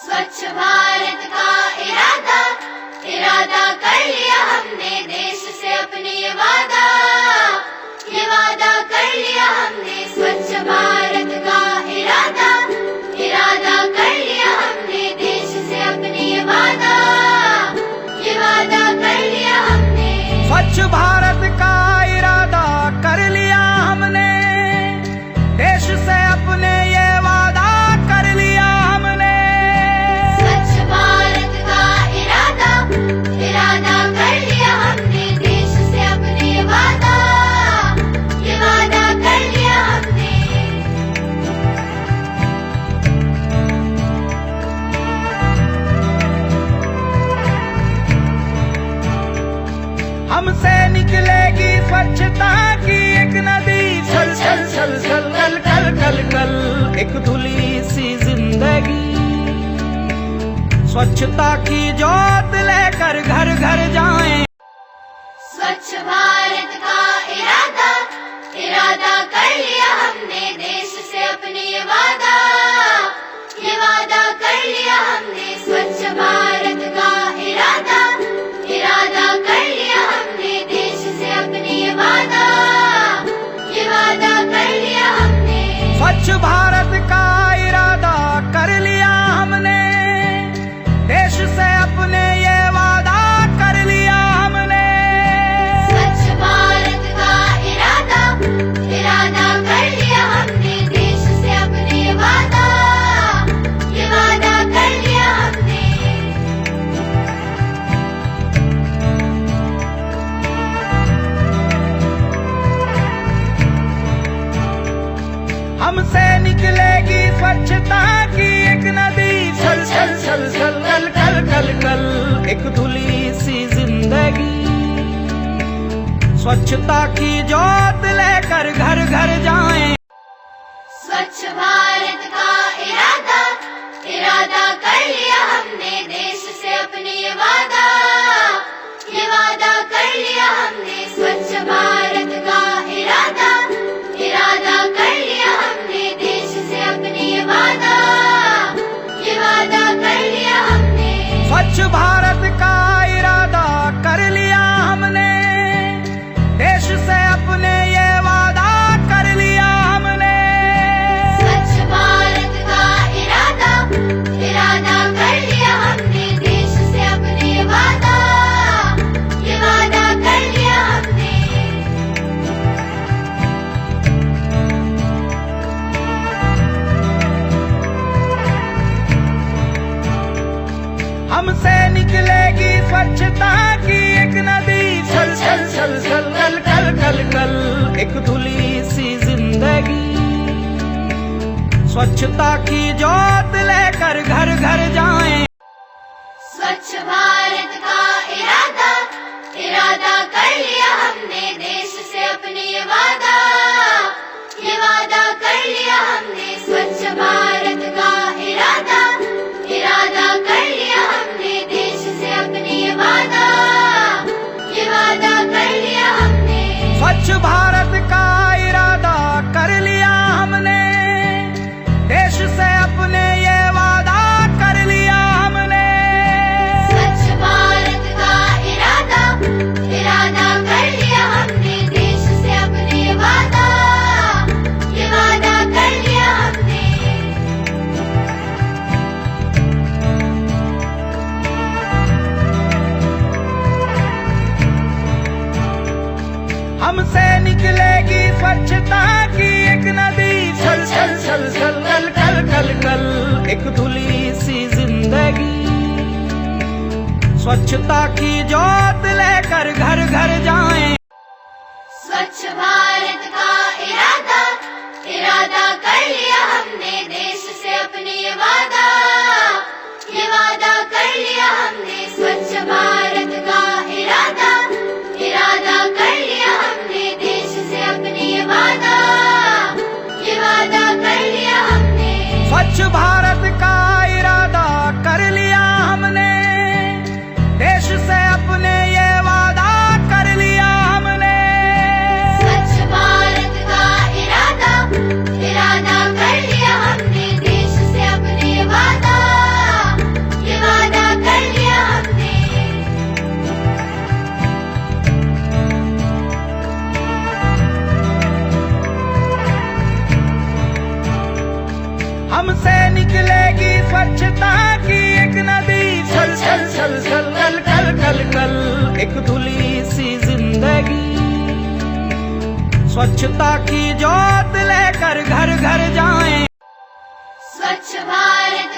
स्वच्छ भारत का इरादा इरादा कर लिया हमने, देश से अपने ये वादा कर लिया हमने। स्वच्छ भारत का इरादा इरादा कर लिया हमने, देश से अपने ये वादा कर लिया हमने। स्वच्छ भारत का इरादा कर लिया हमने, देश से अपने ये वादा कर लिया हमने। स्वच्छ भारत का इरादा इरादा कर लिया हमने, देश से अपने ये वादा कर लिया हमने। हमसे निकलेगी स्वच्छता की एक नदी, छल छल छल छल कल कल कल कल, एक धुली सी जिंदगी। स्वच्छता की जोत लेकर घर घर जाएं। स्वच्छ भारत का इरादा इरादा कर लिया हमने, देश से अपने ये वादा कर लिया हमने। स्वच्छ भारत का इरादा इरादा कर लिया हमने, देश से अपने ये वादा कर लिया हमने। स्वच्छ भारत का इरादा कर लिया हमने, देश से अपने ये वादा कर लिया हमने। स्वच्छ भारत का इरादा इरादा कर लिया हमने, देश से अपने ये वादा कर लिया हमने। हमसे निकलेगी स्वच्छता की एक नदी, छल छल छल छल कल कल कल कल, एक धुली सी जिंदगी। स्वच्छता की जोत लेकर घर घर जाएं। स्वच्छ भारत का इरादा इरादा कर लिया हमने, देश से अपने ये वादा कर लिया हमने। स्वच्छ भारत का इरादा इरादा कर लिया हमने, देश से अपने ये वादा कर लिया हमने। स्वच्छ भारत का इरादा कर लिया हमने, देश से अपने ये वादा कर लिया हमने। स्वच्छ भारत का इरादा इरादा कर लिया हमने, देश से अपने ये वादा कर लिया हमने। हमसे निकलेगी स्वच्छता की एक नदी, छल छल छल छल कल कल कल कल, एक धुली सी जिंदगी। स्वच्छता की जोत लेकर घर घर जाएं। स्वच्छ भारत का इरादा इरादा कर लिया हमने, देश से अपने ये वादा कर लिया हमने। स्वच्छ भारत का इरादा इरादा कर लिया हमने, देश से अपने ये वादा कर लिया हमने। स्वच्छ भारत का इरादा कर लिया हमने, देश से अपने ये वादा कर लिया हमने। स्वच्छ भारत का इरादा इरादा कर लिया हमने, देश से अपने ये वादा कर लिया हमने। हमसे निकलेगी स्वच्छता की एक नदी, छल छल छल छल कल कल कल कल, एक धुली सी जिंदगी। स्वच्छता की जोत लेकर घर घर जाएं। स्वच्छ भारत का इरादा इरादा कर लिया हमने, देश से अपने ये वादा कर लिया हमने। स्वच्छ भारत का इरादा इरादा कर लिया हमने, देश से अपने ये वादा कर लिया हमने। स्वच्छ भारत का इरादा कर लिया हमने, देश से अपने ये वादा कर लिया हमने। स्वच्छ भारत का इरादा इरादा कर लिया हमने, देश से अपने स्वच्छता की एक नदी, छल छल छल छल कल कल कल कल, एक धुली सी जिंदगी। स्वच्छता की ज्योत लेकर घर घर जाएं, स्वच्छ भारत